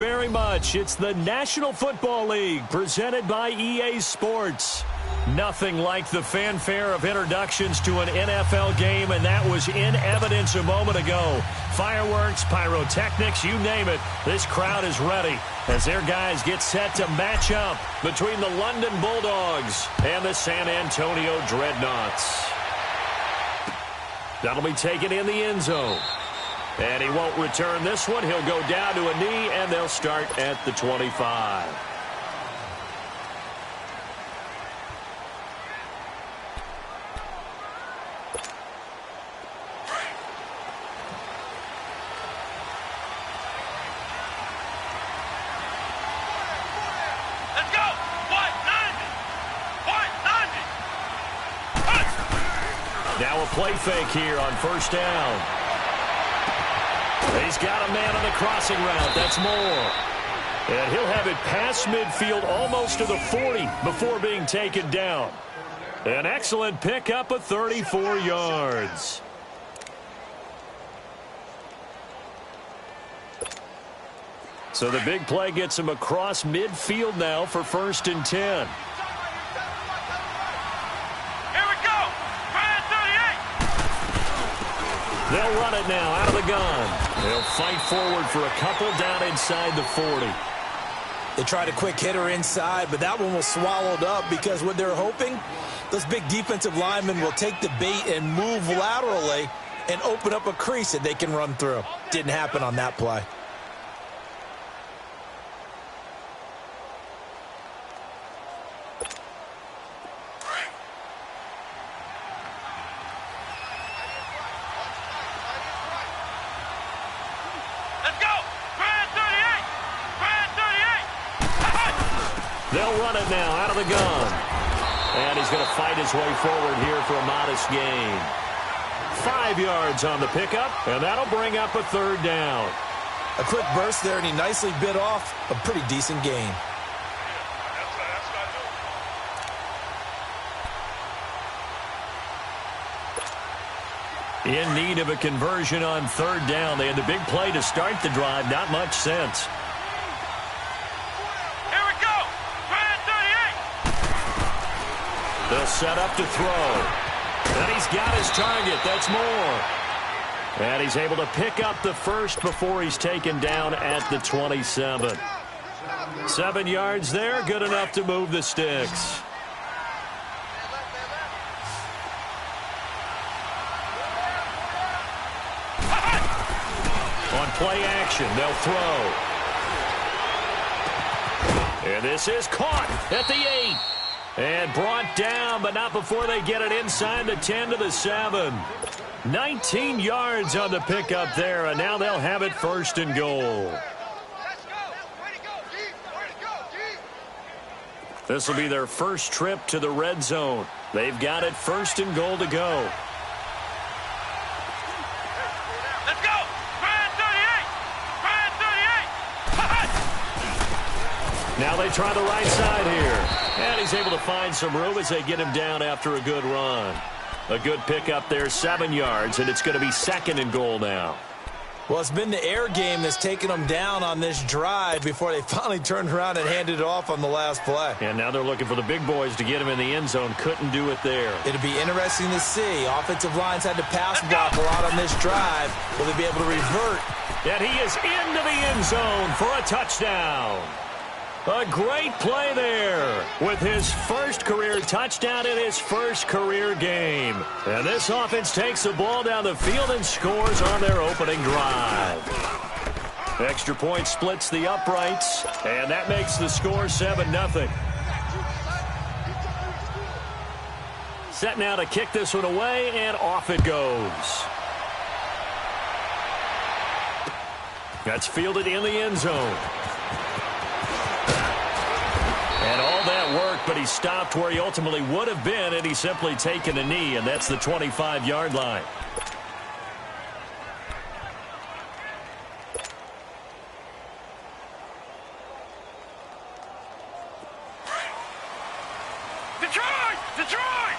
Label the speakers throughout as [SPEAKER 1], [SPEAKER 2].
[SPEAKER 1] Very much. It's the National Football League presented by EA Sports. Nothing like the fanfare of introductions to an NFL game, and that was in evidence a moment ago. Fireworks, pyrotechnics, you name it. This crowd is ready as their guys get set to match up between the London Bulldogs and the San Antonio Dreadnoughts. That'll be taken in the end zone. And he won't return this one. He'll go down to a knee, and they'll start at the 25.
[SPEAKER 2] Let's go! 190!
[SPEAKER 1] Now a play fake here on first down. He's got a man on the crossing route. That's Moore. And he'll have it past midfield almost to the 40 before being taken down. An excellent pickup of 34 yards. So the big play gets him across midfield now for 1st and 10. They'll run it now out of the gun. They'll fight forward for a couple down inside the 40.
[SPEAKER 3] They tried a quick hitter inside, but that one was swallowed up because what they're hoping, those big defensive linemen will take the bait and move laterally and open up a crease that they can run through. Didn't happen on that play.
[SPEAKER 1] They'll run it now out of the gun. And he's going to fight his way forward here for a modest gain. 5 yards on the pickup, and that'll bring up a 3rd down.
[SPEAKER 3] A quick burst there, and he nicely bit off a pretty decent gain.
[SPEAKER 1] In need of a conversion on 3rd down. They had the big play to start the drive. Not much sense. They'll set up to throw. And he's got his target. That's Moore. And he's able to pick up the first before he's taken down at the 27. 7 yards there. Good enough to move the sticks. On play action, they'll throw. And this is caught at the 8. And brought down, but not before they get it inside the 10 to the 7. 19 yards on the pickup there, and now they'll have it 1st and goal. This will be their first trip to the red zone. They've got it 1st and goal to go.
[SPEAKER 2] Let's go! Brand 38!
[SPEAKER 1] Now they try the right side here. And he's able to find some room as they get him down after a good run. A good pickup there, 7 yards, and it's going to be 2nd and goal now.
[SPEAKER 3] Well, it's been the air game that's taken them down on this drive before they finally turned around and handed it off on the last play.
[SPEAKER 1] And now they're looking for the big boys to get him in the end zone. Couldn't do it there.
[SPEAKER 3] It'll be interesting to see. Offensive lines had to pass block a lot on this drive. Will they be able to revert?
[SPEAKER 1] And he is into the end zone for a touchdown. A great play there with his first career touchdown in his first career game. And this offense takes the ball down the field and scores on their opening drive. Extra point splits the uprights, and that makes the score 7-0. Set now to kick this one away, and off it goes. That's fielded in the end zone. And all that work, but he stopped where he ultimately would have been, and he's simply taken a knee, and that's the 25-yard line.
[SPEAKER 2] Detroit! Detroit!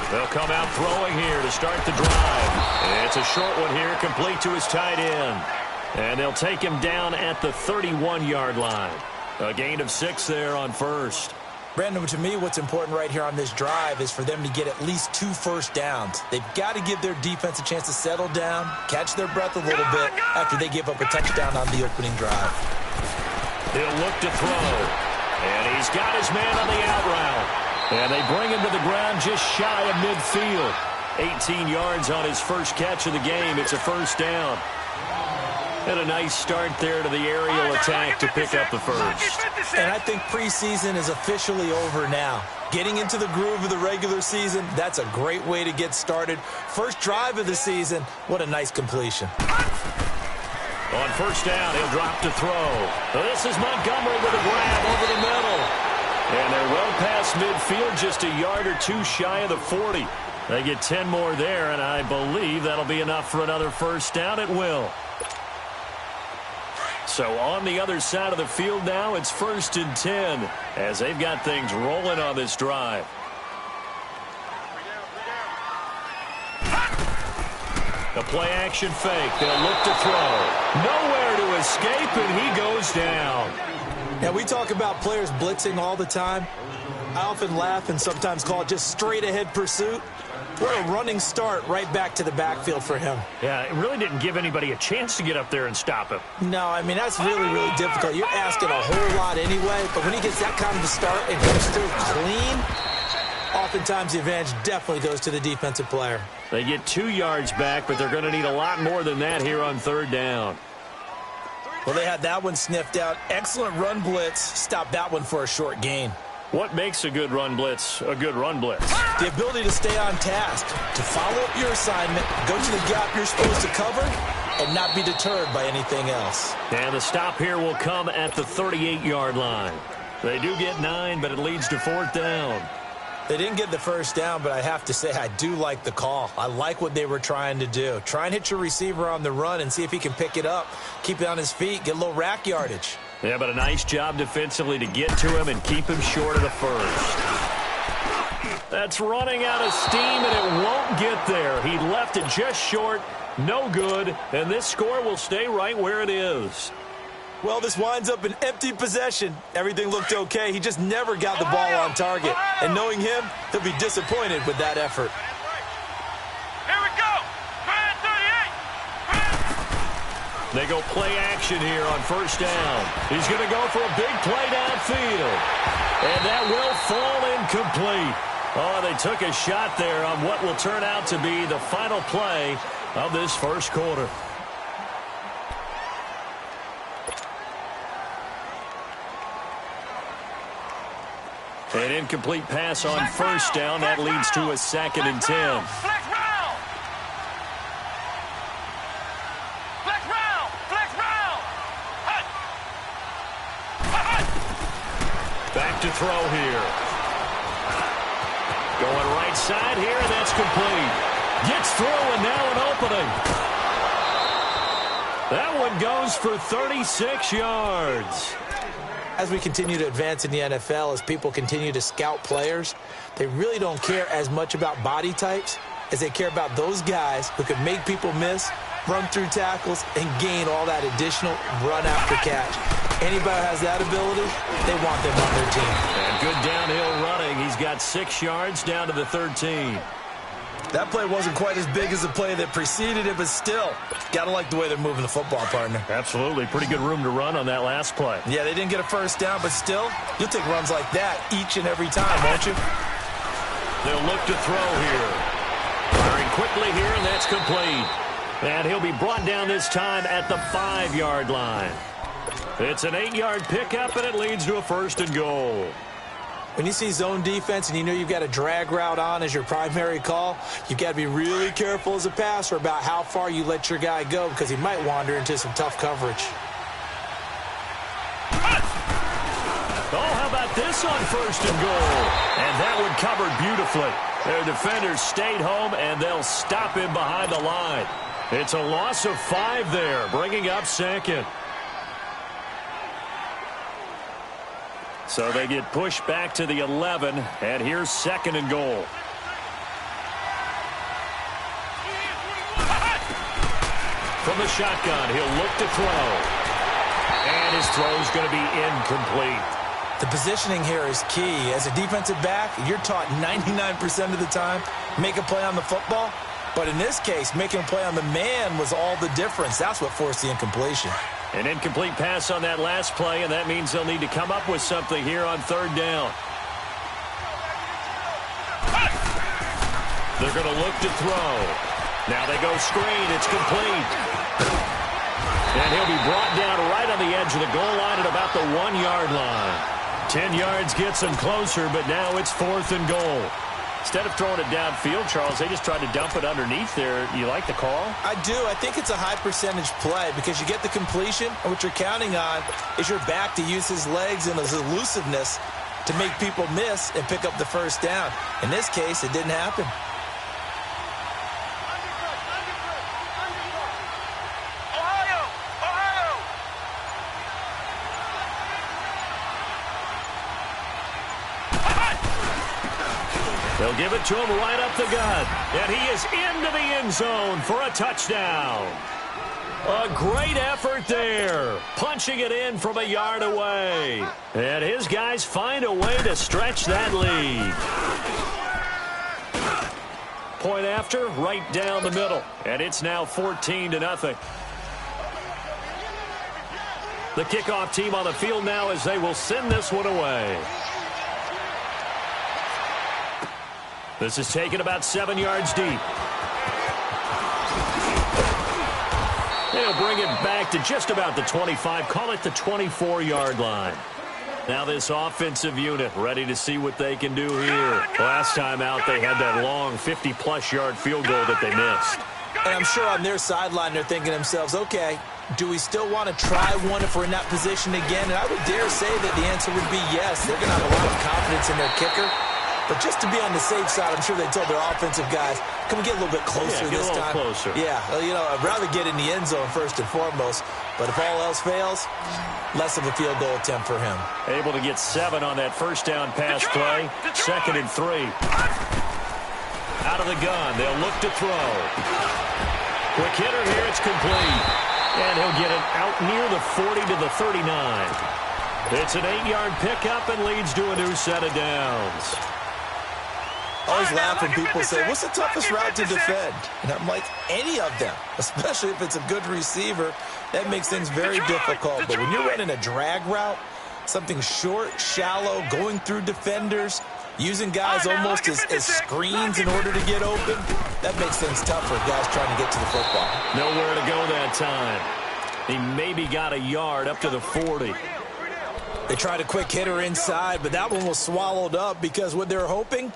[SPEAKER 2] Hey!
[SPEAKER 1] They'll come out throwing here to start the drive. It's a short one here, complete to his tight end. And they'll take him down at the 31-yard line. A gain of 6 there on first.
[SPEAKER 3] Brandon, to me, what's important right here on this drive is for them to get at least 2 first downs. They've got to give their defense a chance to settle down, catch their breath a little bit after they give up a touchdown on the opening drive.
[SPEAKER 1] He'll look to throw. And he's got his man on the out route. And they bring him to the ground just shy of midfield. 18 yards on his first catch of the game. It's a first down. And a nice start there to the aerial attack to pick up the first.
[SPEAKER 3] And I think preseason is officially over now. Getting into the groove of the regular season, that's a great way to get started. First drive of the season, what a nice completion.
[SPEAKER 1] On first down, he'll drop to throw. This is Montgomery with a grab over the middle. And they're well past midfield, just a yard or 2 shy of the 40. They get 10 more there, and I believe that'll be enough for another first down. It will. So on the other side of the field now, it's 1st and 10 as they've got things rolling on this drive. The play action fake. They'll look to throw. Nowhere to escape, and he goes down.
[SPEAKER 3] Now, we talk about players blitzing all the time. I often laugh and sometimes call it just straight ahead pursuit. What a running start right back to the backfield for him.
[SPEAKER 1] Yeah, it really didn't give anybody a chance to get up there and stop him.
[SPEAKER 3] No, I mean, that's really, really difficult. You're asking a whole lot anyway, but when he gets that kind of a start and comes through clean, oftentimes the advantage definitely goes to the defensive player.
[SPEAKER 1] They get 2 yards back, but they're going to need a lot more than that here on 3rd down.
[SPEAKER 3] Well, they had that one sniffed out. Excellent run blitz. Stop that one for a short gain.
[SPEAKER 1] What makes a good run blitz a good run blitz?
[SPEAKER 3] The ability to stay on task, to follow up your assignment, go to the gap you're supposed to cover, and not be deterred by anything else.
[SPEAKER 1] And the stop here will come at the 38-yard line. They do get 9, but it leads to 4th down.
[SPEAKER 3] They didn't get the first down, but I have to say I do like the call. I like what they were trying to do. Try and hit your receiver on the run and see if he can pick it up, keep it on his feet, get a little rack yardage.
[SPEAKER 1] Yeah, but a nice job defensively to get to him and keep him short of the first. That's running out of steam, and it won't get there. He left it just short, no good, and this score will stay right where it is.
[SPEAKER 3] Well, this winds up an empty possession. Everything looked okay. He just never got the ball on target. And knowing him, he'll be disappointed with that effort.
[SPEAKER 2] Here we go.
[SPEAKER 1] They go play action here on first down. He's going to go for a big play downfield. And that will fall incomplete. Oh, they took a shot there on what will turn out to be the final play of this first quarter. An incomplete pass on first down. That leads to a 2nd and 10. Back to throw here. Going right side here, and that's complete. Gets through, and now an opening. That one goes for 36 yards.
[SPEAKER 3] As we continue to advance in the NFL, as people continue to scout players, they really don't care as much about body types as they care about those guys who can make people miss, run through tackles, and gain all that additional run after catch. Anybody who has that ability, they want them on their team.
[SPEAKER 1] And good downhill running. He's got 6 yards down to the 13.
[SPEAKER 3] That play wasn't quite as big as the play that preceded it, but still, got to like the way they're moving the football, partner.
[SPEAKER 1] Absolutely. Pretty good room to run on that last play.
[SPEAKER 3] Yeah, they didn't get a first down, but still, you'll take runs like that each and every time, won't you?
[SPEAKER 1] They'll look to throw here. Firing quickly here, and that's complete. And he'll be brought down this time at the 5-yard line. It's an 8-yard pickup, and it leads to a 1st and goal.
[SPEAKER 3] When you see zone defense and you know you've got a drag route on as your primary call, you've got to be really careful as a passer about how far you let your guy go because he might wander into some tough coverage.
[SPEAKER 1] Oh, how about this on 1st and goal? And that one covered beautifully. Their defenders stayed home, and they'll stop him behind the line. It's a loss of 5 there, bringing up 2nd. So they get pushed back to the 11, and here's 2nd and goal. From the shotgun, he'll look to throw. And his throw's going to be incomplete.
[SPEAKER 3] The positioning here is key. As a defensive back, you're taught 99% of the time, make a play on the football. But in this case, making a play on the man was all the difference. That's what forced the incompletion.
[SPEAKER 1] An incomplete pass on that last play, and that means they'll need to come up with something here on third down. They're going to look to throw. Now they go screen. It's complete. And he'll be brought down right on the edge of the goal line at about the 1-yard line. 10 yards gets them closer, but now it's 4th and goal. Instead of throwing it downfield, Charles, they just tried to dump it underneath there. You like the call?
[SPEAKER 3] I do. I think it's a high-percentage play because you get the completion, and what you're counting on is your back to use his legs and his elusiveness to make people miss and pick up the first down. In this case, it didn't happen.
[SPEAKER 1] They'll give it to him right up the gut. And he is into the end zone for a touchdown. A great effort there. Punching it in from a yard away. And his guys find a way to stretch that lead. Point after, right down the middle. And it's now 14-0. The kickoff team on the field now as they will send this one away. This is taken about 7 yards deep. They'll bring it back to just about the 25. Call it the 24-yard line. Now this offensive unit ready to see what they can do here. Last time out, they had that long 50-plus yard field goal that they missed.
[SPEAKER 3] And I'm sure on their sideline, they're thinking to themselves, okay, do we still want to try one if we're in that position again? And I would dare say that the answer would be yes. They're going to have a lot of confidence in their kicker. But just to be on the safe side, I'm sure they told their offensive guys, can we get a little bit closer this time?
[SPEAKER 1] Closer.
[SPEAKER 3] Yeah, you know, I'd rather get in the end zone first and foremost. But if all else fails, less of a field goal attempt for him.
[SPEAKER 1] Able to get 7 on that first down pass play. 2nd and 3. Out of the gun, they'll look to throw. Quick hitter here, it's complete. And he'll get it out near the 40 to the 39. It's an 8-yard pickup and leads to a new set of downs.
[SPEAKER 3] I always laugh when people say, what's the toughest route to defend? And I'm like, any of them, especially if it's a good receiver. That makes things very difficult. But when you're running a drag route, something short, shallow, going through defenders, using guys almost as screens in order to get open, that makes things tough for guys trying to get to the football.
[SPEAKER 1] Nowhere to go that time. He maybe got a yard up to the 40.
[SPEAKER 3] They tried a quick hitter inside, but that one was swallowed up because what they're hoping,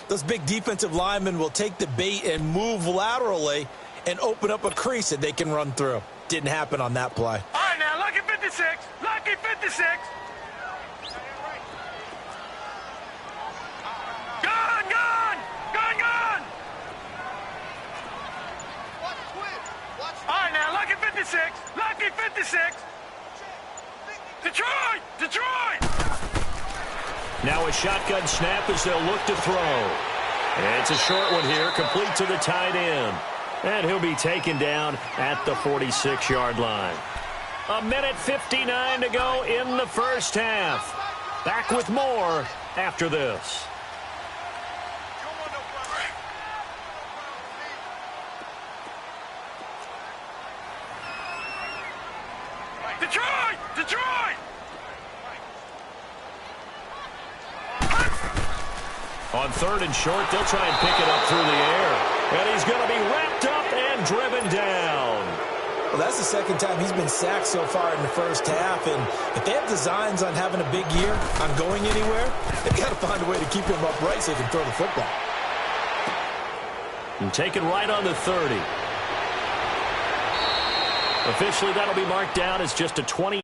[SPEAKER 3] those big defensive linemen will take the bait and move laterally and open up a crease that they can run through. Didn't happen on that play.
[SPEAKER 2] All right, now, lucky 56. Lucky 56. Gun, gun. Gun, gun. All right, now, lucky 56. Lucky 56. Detroit! Detroit!
[SPEAKER 1] Now a shotgun snap as they'll look to throw. And it's a short one here, complete to the tight end. And he'll be taken down at the 46-yard line. 1:59 to go in the first half. Back with more after this.
[SPEAKER 2] Detroit! Detroit!
[SPEAKER 1] On 3rd and short, they'll try and pick it up through the air. And he's going to be wrapped up and driven down.
[SPEAKER 3] Well, that's the second time he's been sacked so far in the first half. And if they have designs on having a big year, on going anywhere, they've got to find a way to keep him upright so he can throw the football.
[SPEAKER 1] And taken right on the 30. Officially, that'll be marked down as just a 20.